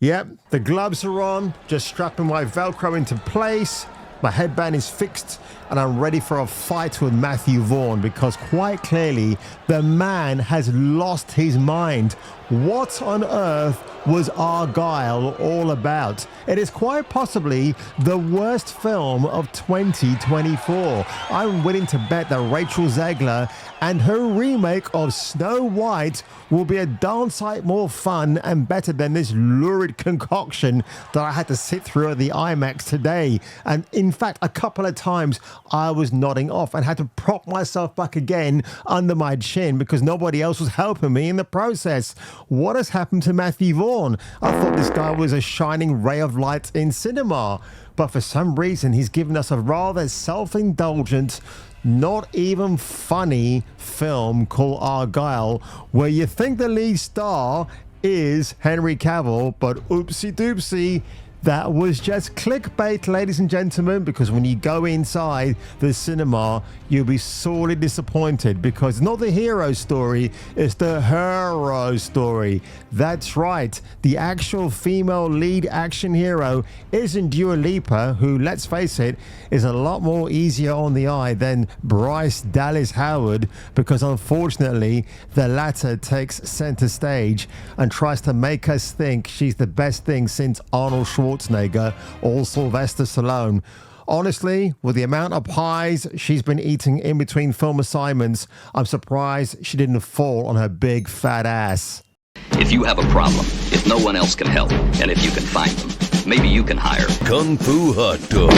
Yep, the gloves are on, just strapping my Velcro into place. My headband is fixed and I'm ready for a fight with Matthew Vaughn because quite clearly the man has lost his mind. What on earth was Argylle all about? It is quite possibly the worst film of 2024. I'm willing to bet that Rachel Zegler and her remake of Snow White will be a darn sight more fun and better than this lurid concoction that I had to sit through at the IMAX today. And in fact, a couple of times I was nodding off and had to prop myself back again under my chin because nobody else was helping me in the process. What has happened to Matthew Vaughn? I thought this guy was a shining ray of light in cinema, but for some reason he's given us a rather self-indulgent, not even funny film called Argylle, where you think the lead star is Henry Cavill, but oopsie doopsie, that was just clickbait, ladies and gentlemen, because when you go inside the cinema, you'll be sorely disappointed because it's not the hero story, it's the hero story. That's right, the actual female lead action hero isn't Lipa, who, let's face it, is a lot more easier on the eye than Bryce Dallas Howard, because unfortunately, the latter takes center stage and tries to make us think she's the best thing since Arnold Schwarzenegger or Sylvester Stallone. Honestly, with the amount of pies she's been eating in between film assignments, I'm surprised she didn't fall on her big fat ass. If you have a problem, if no one else can help, and if you can find them, maybe you can hire Kung Fu Hot Dog.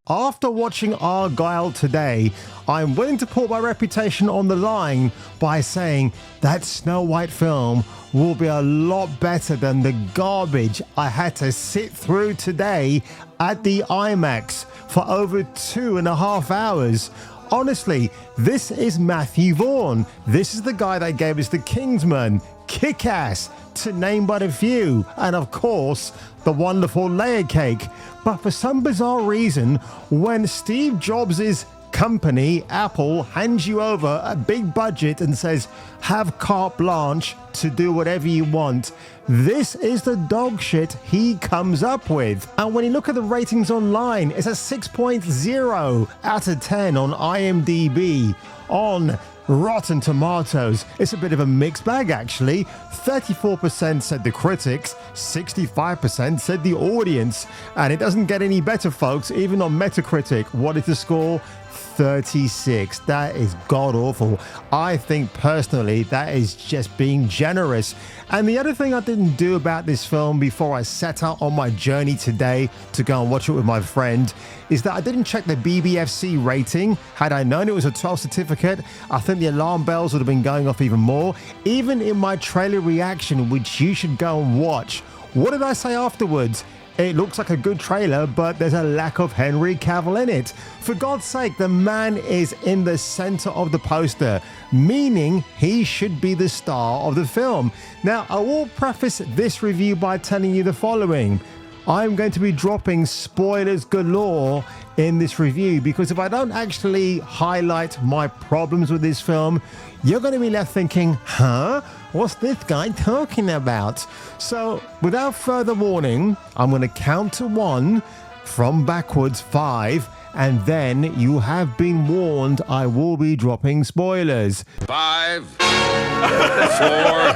After watching Argylle today, I'm willing to put my reputation on the line by saying that Snow White film will be a lot better than the garbage I had to sit through today at the IMAX for over 2.5 hours. Honestly, this is Matthew Vaughn. This is the guy that gave us The Kingsman, Kick-Ass, to name but a few, and of course, the wonderful Layer Cake. But for some bizarre reason, when Steve Jobs' company, Apple, hands you over a big budget and says, have carte blanche to do whatever you want, this is the dog shit he comes up with. And when you look at the ratings online, it's a 6.0 out of 10 on IMDb. On Rotten Tomatoes, it's a bit of a mixed bag actually. 34% said the critics, 65% said the audience. And it doesn't get any better, folks. Even on Metacritic, what is the score? 36. That is god awful. I think personally that is just being generous. And the other thing I didn't do about this film before I set out on my journey today to go and watch it with my friend is that I didn't check the BBFC rating. Had I known it was a 12 certificate, I think the alarm bells would have been going off even more. Even in my trailer reaction, which you should go and watch, what did I say afterwards? It looks like a good trailer, but there's a lack of Henry Cavill in it. For God's sake, the man is in the center of the poster, meaning he should be the star of the film. Now, I will preface this review by telling you the following. I'm going to be dropping spoilers galore in this review because if I don't actually highlight my problems with this film, you're going to be left thinking, huh? What's this guy talking about? So without further warning, I'm going to count to 1 from backwards 5, and then you have been warned I will be dropping spoilers. 5, 4,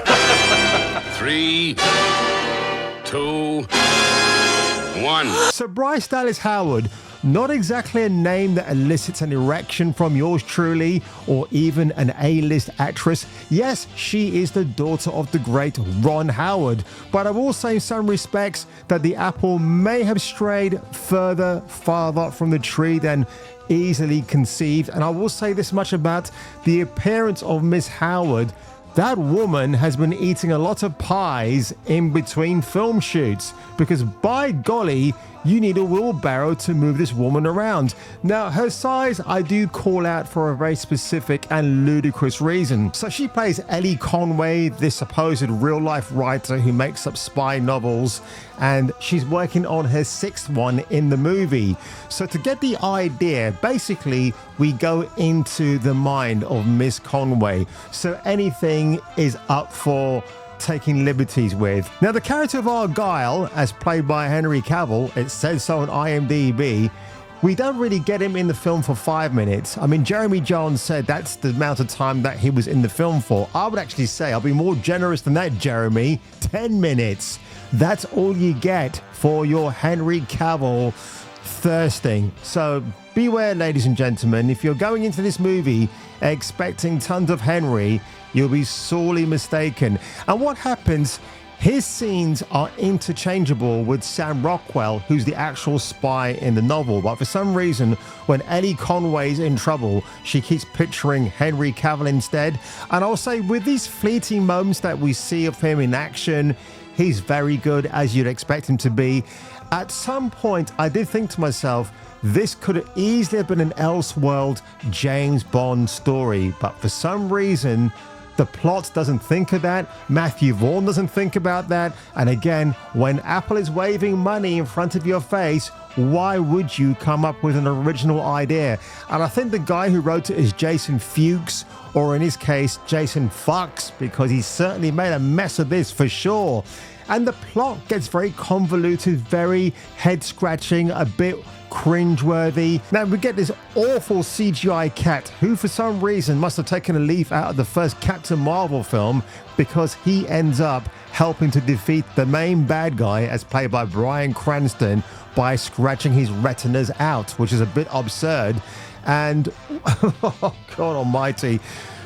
3, 2, 1. So Bryce Dallas Howard, not exactly a name that elicits an erection from yours truly, or even an A-list actress. Yes, she is the daughter of the great Ron Howard, but I will say in some respects that the apple may have strayed farther from the tree than easily conceived. And I will say this much about the appearance of Miss Howard. That woman has been eating a lot of pies in between film shoots because by golly, you need a wheelbarrow to move this woman around. Now, her size I do call out for a very specific and ludicrous reason. So she plays Ellie Conway, this supposed real-life writer who makes up spy novels, and she's working on her 6th one in the movie. So to get the idea, basically we go into the mind of Miss Conway. So anything is up for taking liberties with. Now, the character of Argylle, as played by Henry Cavill, it says so on IMDb, we don't really get him in the film for 5 minutes. I mean, Jeremy Jones said that's the amount of time that he was in the film for. I would actually say, I'll be more generous than that, Jeremy. 10 minutes. That's all you get for your Henry Cavill thirsting. So beware, ladies and gentlemen, if you're going into this movie expecting tons of Henry, you'll be sorely mistaken. And what happens, his scenes are interchangeable with Sam Rockwell, who's the actual spy in the novel. But for some reason, when Ellie Conway's in trouble, she keeps picturing Henry Cavill instead. And I'll say, with these fleeting moments that we see of him in action, he's very good, as you'd expect him to be. At some point, I did think to myself, this could easily have been an Elseworld James Bond story. But for some reason, the plot doesn't think of that. Matthew Vaughn doesn't think about that. And again, when Apple is waving money in front of your face, why would you come up with an original idea? And I think the guy who wrote it is Jason Fuchs, or in his case, Jason Fox, because he certainly made a mess of this for sure. And the plot gets very convoluted, very head-scratching, a bit cringeworthy. Now we get this awful CGI cat who for some reason must have taken a leaf out of the first Captain Marvel film, because he ends up helping to defeat the main bad guy, as played by Bryan Cranston, by scratching his retinas out, which is a bit absurd. And oh God almighty,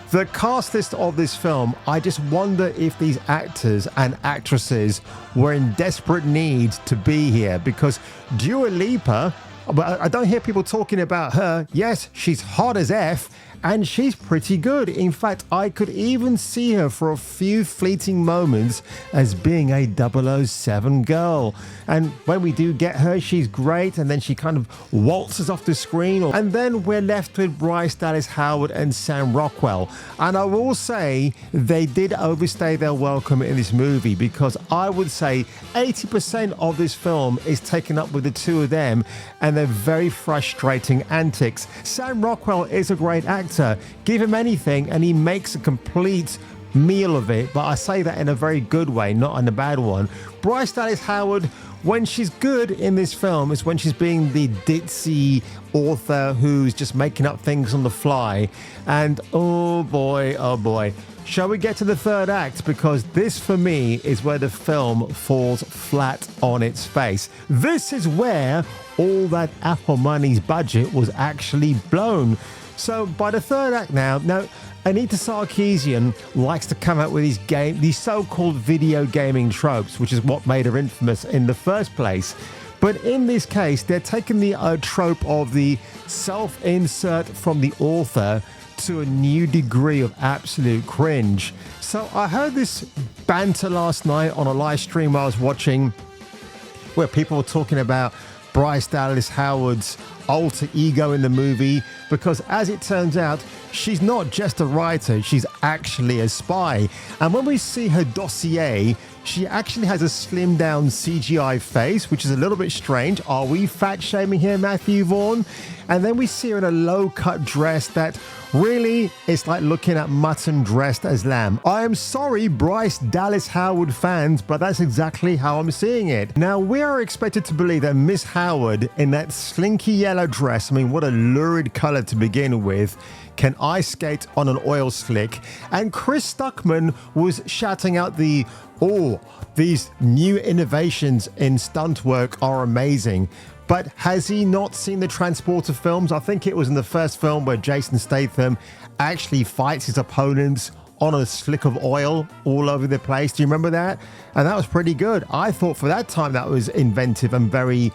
the cast list of this film, I just wonder if these actors and actresses were in desperate need to be here, because Dua Lipa, but I don't hear people talking about her. Yes, she's hot as F, and she's pretty good. In fact, I could even see her for a few fleeting moments as being a 007 girl. And when we do get her, she's great, and then she kind of waltzes off the screen. And then we're left with Bryce Dallas Howard and Sam Rockwell. And I will say they did overstay their welcome in this movie, because I would say 80% of this film is taken up with the two of them and their very frustrating antics. Sam Rockwell is a great actor. Give him anything and he makes a complete meal of it, but I say that in a very good way, not in a bad one. Bryce Dallas Howard, when she's good in this film, is when she's being the ditzy author who's just making up things on the fly. And oh boy, shall we get to the third act? Because this, for me, is where the film falls flat on its face. This is where all that Apple money's budget was actually blown. So by the third act now, Anita Sarkeesian likes to come out with these so-called video gaming tropes, which is what made her infamous in the first place. But in this case, they're taking the trope of the self-insert from the author to a new degree of absolute cringe. So I heard this banter last night on a live stream I was watching, where people were talking about Bryce Dallas Howard's alter ego in the movie, because as it turns out, she's not just a writer, she's actually a spy. And when we see her dossier, she actually has a slimmed down CGI face, which is a little bit strange. Are we fat shaming here, Matthew Vaughn? And then we see her in a low cut dress that really, it's like looking at mutton dressed as lamb. I am sorry, Bryce Dallas Howard fans, but that's exactly how I'm seeing it. Now, we are expected to believe that Miss Howard, in that slinky yellow dress, I mean, what a lurid color to begin with, can ice skate on an oil slick. And Chris Stuckman was shouting out these new innovations in stunt work are amazing. But has he not seen the Transporter films? I think it was in the first film where Jason Statham actually fights his opponents on a slick of oil all over the place. Do you remember that? And that was pretty good. I thought for that time that was inventive and very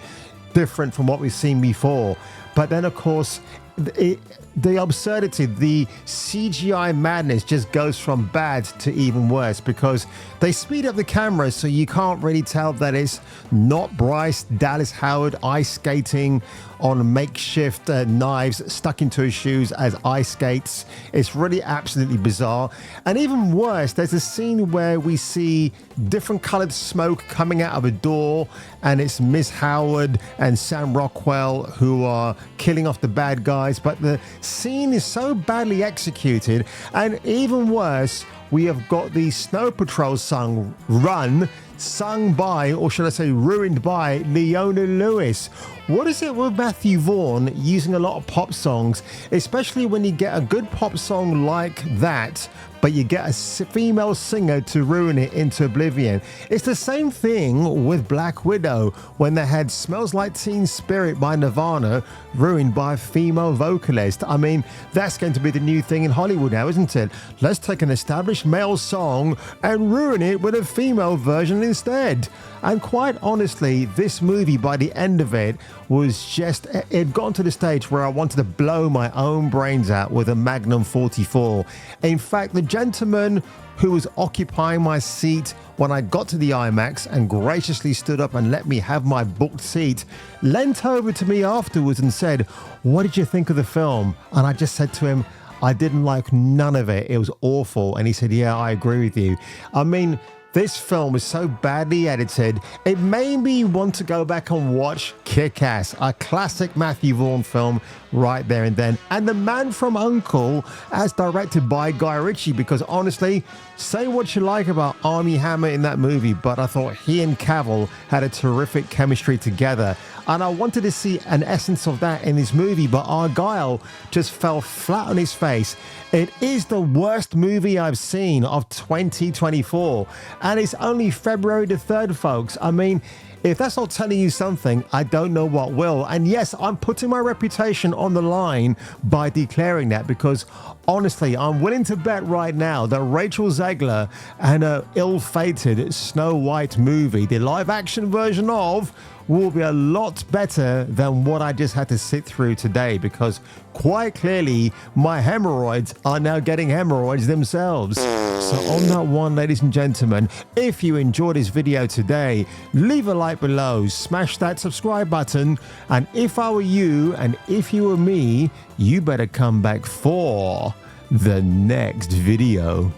different from what we've seen before. But then, of course, the absurdity, the CGI madness just goes from bad to even worse because they speed up the camera so you can't really tell that it's not Bryce Dallas Howard ice skating on makeshift knives stuck into his shoes as ice skates. It's really absolutely bizarre. And even worse, there's a scene where we see different colored smoke coming out of a door, and it's Miss Howard and Sam Rockwell who are killing off the bad guys. But the scene is so badly executed, and even worse, we have got the Snow Patrol song Run, sung by, or should I say ruined by, Leona Lewis. What is it with Matthew Vaughn using a lot of pop songs, especially when you get a good pop song like that, but you get a female singer to ruin it into oblivion? It's the same thing with Black Widow when they had Smells Like Teen Spirit by Nirvana ruined by a female vocalist. I mean, that's going to be the new thing in Hollywood now, isn't it? Let's take an established male song and ruin it with a female version instead. And quite honestly, this movie, by the end of it, was just, it had gotten to the stage where I wanted to blow my own brains out with a Magnum 44. In fact, the gentleman who was occupying my seat when I got to the IMAX and graciously stood up and let me have my booked seat, leant over to me afterwards and said, "What did you think of the film?" And I just said to him, "I didn't like none of it. It was awful." And he said, "Yeah, I agree with you." I mean, this film is so badly edited, it made me want to go back and watch Kick-Ass, a classic Matthew Vaughn film right there and then. And The Man from U.N.C.L.E., as directed by Guy Ritchie, because honestly, say what you like about Armie Hammer in that movie, but I thought he and Cavill had a terrific chemistry together. And I wanted to see an essence of that in this movie, but Argylle just fell flat on his face. It is the worst movie I've seen of 2024. And it's only February the 3rd, folks. I mean, if that's not telling you something, I don't know what will. And yes, I'm putting my reputation on the line by declaring that, because honestly, I'm willing to bet right now that Rachel Zegler and her ill-fated Snow White movie, the live-action version of, will be a lot better than what I just had to sit through today, because quite clearly my hemorrhoids are now getting hemorrhoids themselves. So on that one, ladies and gentlemen, if you enjoyed this video today, leave a like below, smash that subscribe button, and if I were you and if you were me, you better come back for the next video.